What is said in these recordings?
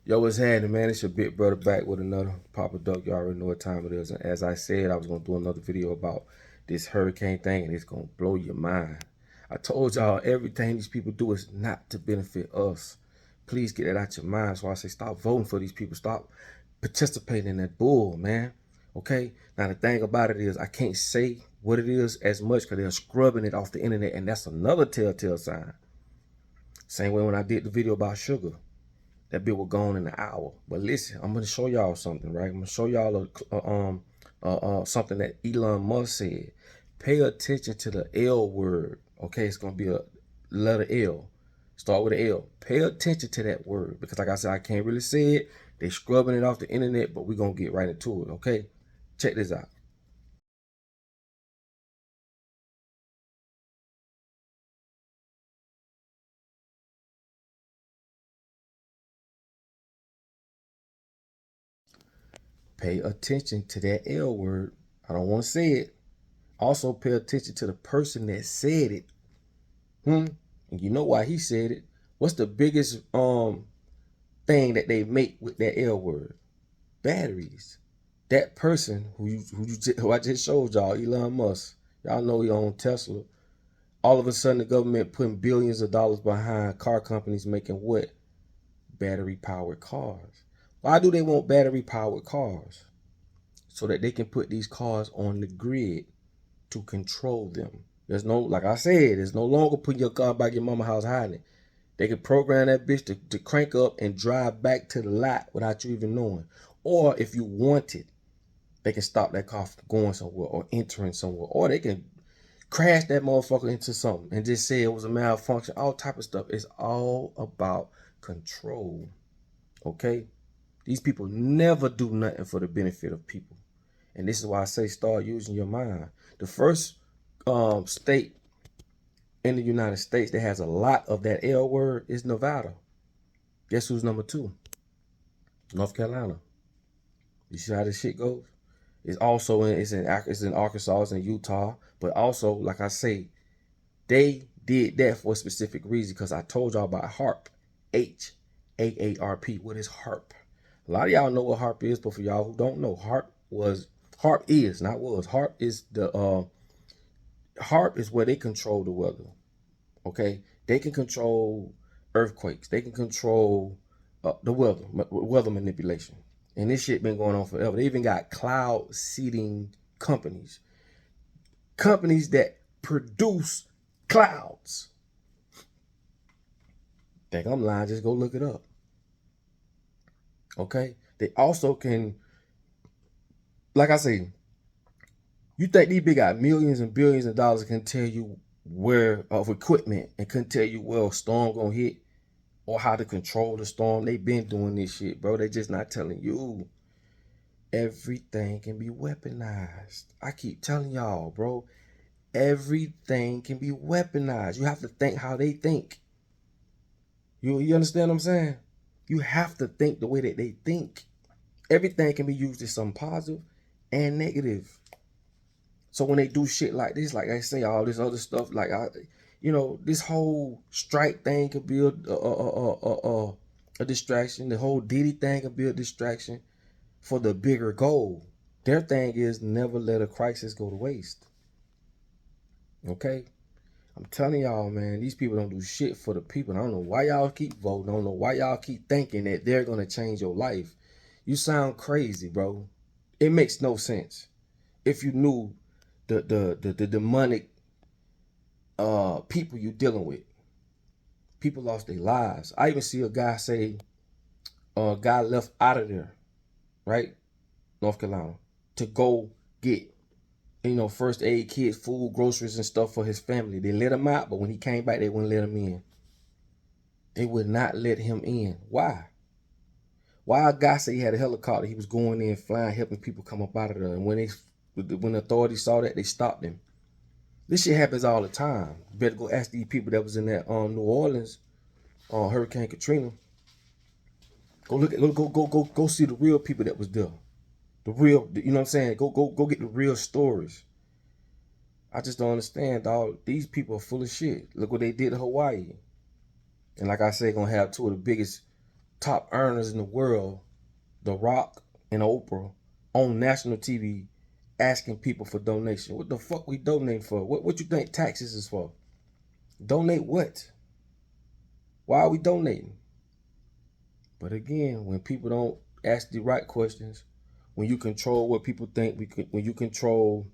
Yo, what's happening, man? It's your big brother back with another Papa Duck. You already know what time it is. And as I said, I was going to do another video about this hurricane thing, and it's going to blow your mind. I told y'all everything these people do is not to benefit us. Please get that out your mind. So I say stop voting for these people. Stop participating in that bull, man. Okay? Now, the thing about it is I can't say what it is as much because they're scrubbing it off the internet, and that's another telltale sign. Same way when I did the video about sugar. That bill was gone in an hour. But listen, I'm gonna show y'all something, right? I'm gonna show y'all something that Elon Musk said. Pay attention to the L word. Okay, it's gonna be a letter L. Start with an L. Pay attention to that word because, like I said, I can't really say it. They scrubbing it off the internet, but we're gonna get right into it. Okay, check this out. Pay attention to that L word. I don't want to say it. Also, pay attention to the person that said it. And you know why he said it. What's the biggest thing that they make with that L word? Batteries. That person who I just showed y'all, Elon Musk. Y'all know he owned Tesla. All of a sudden, the government putting billions of dollars behind car companies making what? Battery powered cars. Why do they want battery powered cars? So that they can put these cars on the grid to control them. There's no, like I said, there's no longer putting your car back in your mama's house hiding it. They can program that bitch to crank up and drive back to the lot without you even knowing. Or if you want it, they can stop that car from going somewhere or entering somewhere. Or they can crash that motherfucker into something and just say it was a malfunction. All type of stuff. It's all about control. Okay? These people never do nothing for the benefit of people. And this is why I say start using your mind. The first state in the United States that has a lot of that L word is Nevada. Guess who's number 2? North Carolina. You see how this shit goes? It's also it's in Arkansas, it's in Utah, but also, like I say, they did that for a specific reason because I told y'all about HARP. HAARP. What is HARP? A lot of y'all know what HARP is, but for y'all who don't know, HARP is where they control the weather. Okay, they can control earthquakes. They can control the weather manipulation. And this shit been going on forever. They even got cloud seeding companies that produce clouds. Think I'm lying? Just go look it up. Okay, they also can, like I say, you think these big got millions and billions of dollars can tell you where of equipment and can tell you where a storm gonna hit or how to control the storm. They been doing this shit, bro. They just not telling you. Everything can be weaponized. I keep telling y'all, bro. Everything can be weaponized. You have to think how they think. You understand what I'm saying? You have to think the way that they think. Everything can be used as something positive and negative. So when they do shit like this, like I say, all this other stuff, like this whole strike thing could be a distraction. The whole Diddy thing could be a distraction for the bigger goal. Their thing is never let a crisis go to waste. Okay? I'm telling y'all, man, these people don't do shit for the people. I don't know why y'all keep voting. I don't know why y'all keep thinking that they're going to change your life. You sound crazy, bro. It makes no sense. If you knew the demonic people you're dealing with. People lost their lives. I even see a guy say a guy left out of there, right? North Carolina, to go get first aid kits, food, groceries, and stuff for his family. They let him out, but when he came back, they wouldn't let him in. They would not let him in. Why? Why a guy said he had a helicopter, he was going in, flying, helping people come up out of there. And when the authorities saw that, they stopped him. This shit happens all the time. You better go ask these people that was in that New Orleans on Hurricane Katrina. Go see the real people that was there. The real, you know what I'm saying? Go get the real stories. I just don't understand, dog. These people are full of shit. Look what they did to Hawaii. And like I say, gonna have two of the biggest top earners in the world, The Rock and Oprah, on national TV asking people for donation. What the fuck we donate for? What you think taxes is for? Donate what? Why are we donating? But again, when people don't ask the right questions, when you control what people think, when you control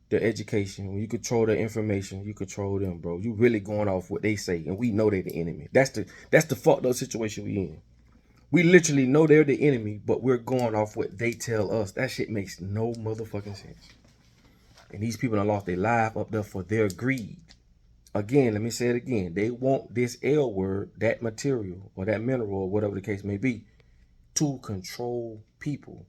their education, when you control their information, you control them, bro. You really going off what they say, and we know they're the enemy. That's the fucked up situation we in. We literally know they're the enemy, but we're going off what they tell us. That shit makes no motherfucking sense. And these people have lost their life up there for their greed. Again, let me say it again. They want this L word, that material, or that mineral, or whatever the case may be, to control people.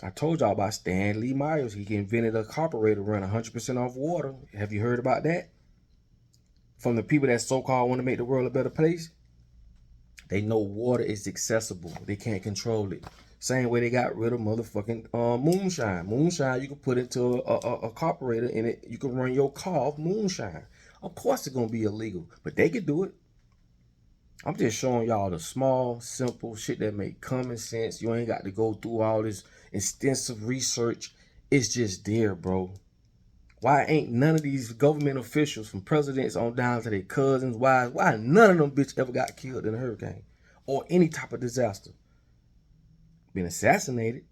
I told y'all about Stanley Myers. He invented a carburetor run 100% off water. Have you heard about that? From the people that so-called want to make the world a better place, they know water is accessible. They can't control it. Same way they got rid of motherfucking moonshine. Moonshine, you can put into a carburetor in it. You can run your car off moonshine. Of course it's going to be illegal, but they can do it. I'm just showing y'all the small, simple shit that make common sense. You ain't got to go through all this extensive research. It's just there, bro. Why ain't none of these government officials, from presidents on down to their cousins, why none of them bitch ever got killed in a hurricane or any type of disaster? Been assassinated.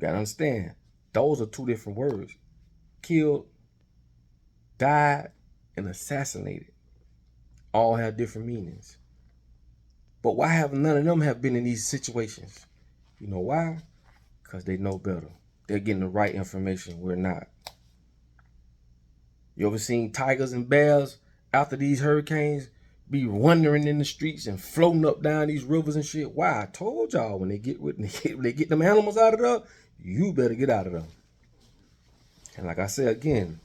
Gotta understand, those are two different words. Killed, died, and assassinated all have different meanings. But why have none of them have been in these situations? You know why? Because they know better. They're getting the right information. We're not. You ever seen tigers and bears after these hurricanes be wandering in the streets and floating up down these rivers and shit? Why? I told y'all, when they get them animals out of there, you better get out of there. And like I said again,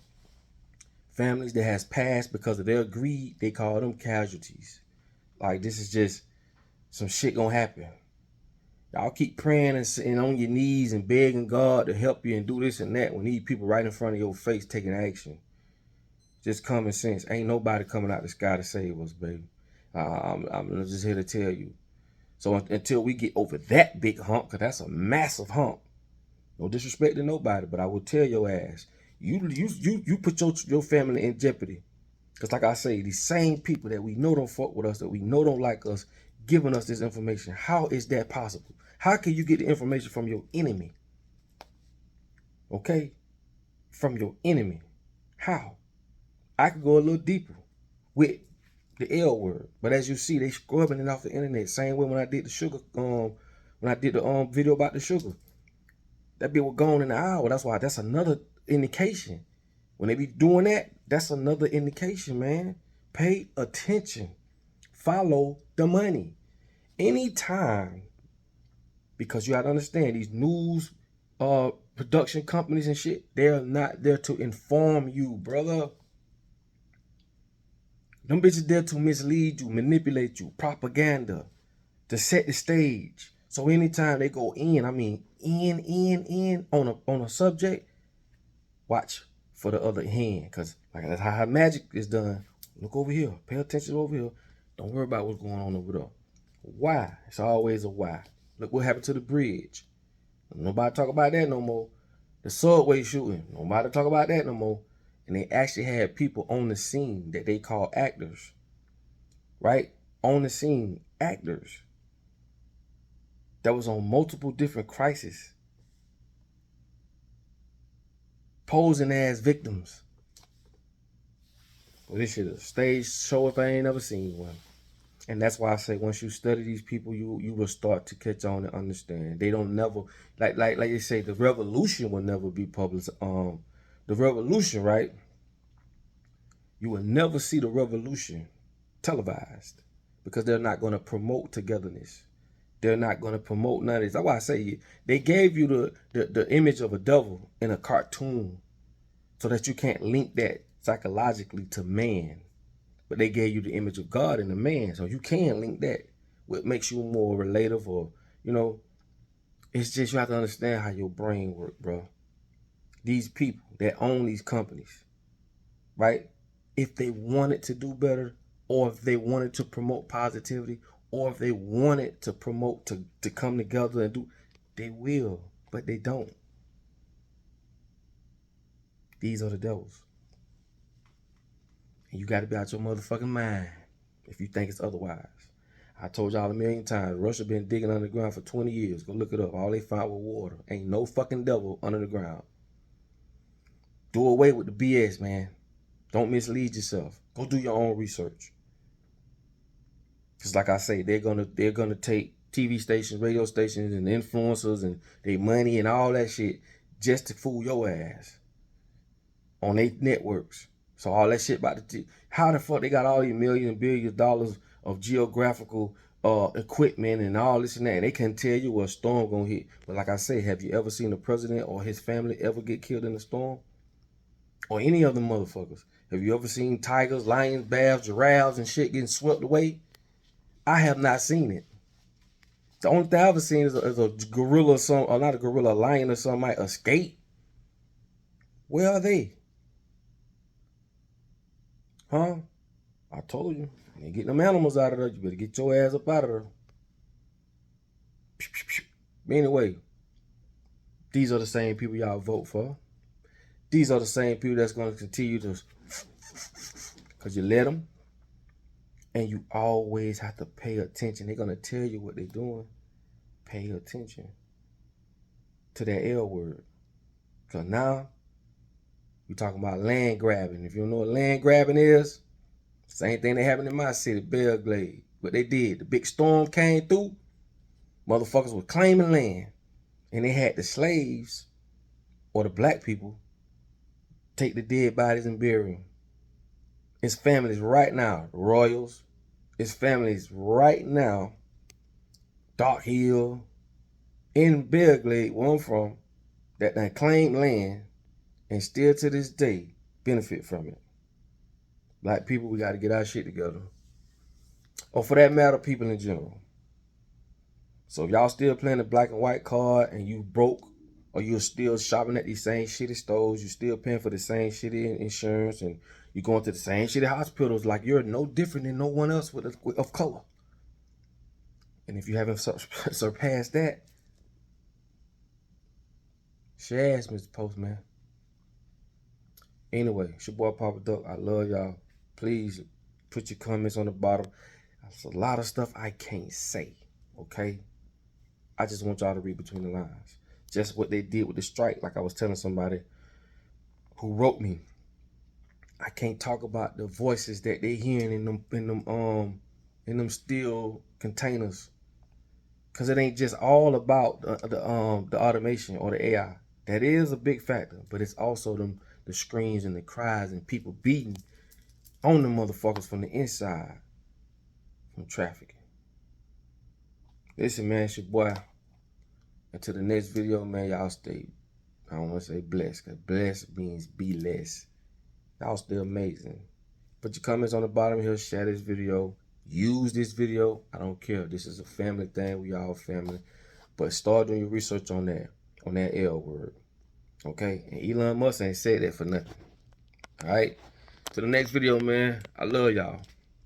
families that has passed because of their greed, they call them casualties. Like, this is just some shit gonna happen. Y'all keep praying and sitting on your knees and begging God to help you and do this and that when these people right in front of your face taking action. Just common sense. Ain't nobody coming out the sky to save us, baby. I'm just here to tell you. So until we get over that big hump, because that's a massive hump. No disrespect to nobody, but I will tell your ass, you put your family in jeopardy. Because like I say, these same people that we know don't fuck with us, that we know don't like us, giving us this information. How is that possible? How can you get the information from your enemy? Okay? From your enemy. How? I could go a little deeper with the L word. But as you see, they scrubbing it off the internet. Same way when I did the sugar, when I did the video about the sugar. That bit was gone in an hour. That's another indication. When they be doing that, that's another indication, man. Pay attention. Follow the money. Anytime, because you have to understand, these news production companies and shit, they're not there to inform you, brother. Them bitches there to mislead you, manipulate you, propaganda, to set the stage. So anytime they go in, I mean in on a subject, watch for the other hand, because like that's how magic is done. Look over here, pay attention over here. Don't worry about what's going on over there. Why? It's always a why. Look what happened to the bridge. Nobody talk about that no more. The subway shooting. Nobody talk about that no more. And they actually had people on the scene that they call actors. Right? On the scene, actors. That was on multiple different crises. Posing as victims. Well, this shit is a stage show if I ain't never seen one. And that's why I say, once you study these people, you will start to catch on and understand. They don't never, like they say, the revolution will never be published. The revolution, right? You will never see the revolution televised, because they're not going to promote togetherness. They're not going to promote none of this. That's why I say they gave you the image of a devil in a cartoon so that you can't link that psychologically to man. But they gave you the image of God in the man, so you can link that. What makes you more relatable, or, you know, it's just you have to understand how your brain works, bro. These people that own these companies, right? If they wanted to do better, or if they wanted to promote positivity, or if they wanted to promote to come together and do, they will, but they don't. These are the devils. And you got to be out your motherfucking mind if you think it's otherwise. I told y'all a million times, Russia been digging underground for 20 years. Go look it up. All they found was water. Ain't no fucking devil under the ground. Do away with the BS, man. Don't mislead yourself. Go do your own research. Because like I say, they're gonna take TV stations, radio stations, and influencers and their money and all that shit just to fool your ass on their networks. So all that shit about how the fuck they got all these millions and billions of dollars of geographical equipment and all this and that, and they can't tell you what a storm gonna hit. But like I say, have you ever seen the president or his family ever get killed in a storm? Or any other motherfuckers? Have you ever seen tigers, lions, bears, giraffes, and shit getting swept away? I have not seen it. The only thing I've ever seen is a gorilla, or not a gorilla, a lion or something might escape. Where are they? Huh? I told you. You ain't getting them animals out of there. You better get your ass up out of there. Anyway, these are the same people y'all vote for. These are the same people that's going to continue to, because you let them. And you always have to pay attention. They're going to tell you what they're doing. Pay attention to that L word. Because now, we're talking about land grabbing. If you don't know what land grabbing is, same thing that happened in my city, Belgrade. What they did, the big storm came through. Motherfuckers were claiming land. And they had the slaves, or the black people, take the dead bodies and bury them. It's families right now, the Royals. It's families right now, Dark Hill, in Belgrade, where I'm from, that they claimed land and still to this day benefit from it. Black people, we got to get our shit together. Or for that matter, people in general. So if y'all still playing the black and white card and you broke, or you're still shopping at these same shitty stores, you still paying for the same shitty insurance, and you're going to the same shitty hospitals, like you're no different than no one else of color. And if you haven't surpassed that, share ass, Mr. Postman. Anyway, it's your boy Papa Duck. I love y'all. Please put your comments on the bottom. There's a lot of stuff I can't say, okay? I just want y'all to read between the lines. Just what they did with the strike, like I was telling somebody who wrote me. I can't talk about the voices that they hearing in them steel containers, cause it ain't just all about the automation or the AI. That is a big factor, but it's also the screams and the cries and people beating on the motherfuckers from the inside from trafficking. Listen, man, it's your boy. Until the next video, man, y'all stay, I don't want to say blessed, because blessed means be less. Y'all still amazing. Put your comments on the bottom here, share this video, use this video. I don't care. This is a family thing. We all family. But start doing your research on that L word. Okay? And Elon Musk ain't said that for nothing. All right? To the next video, man. I love y'all.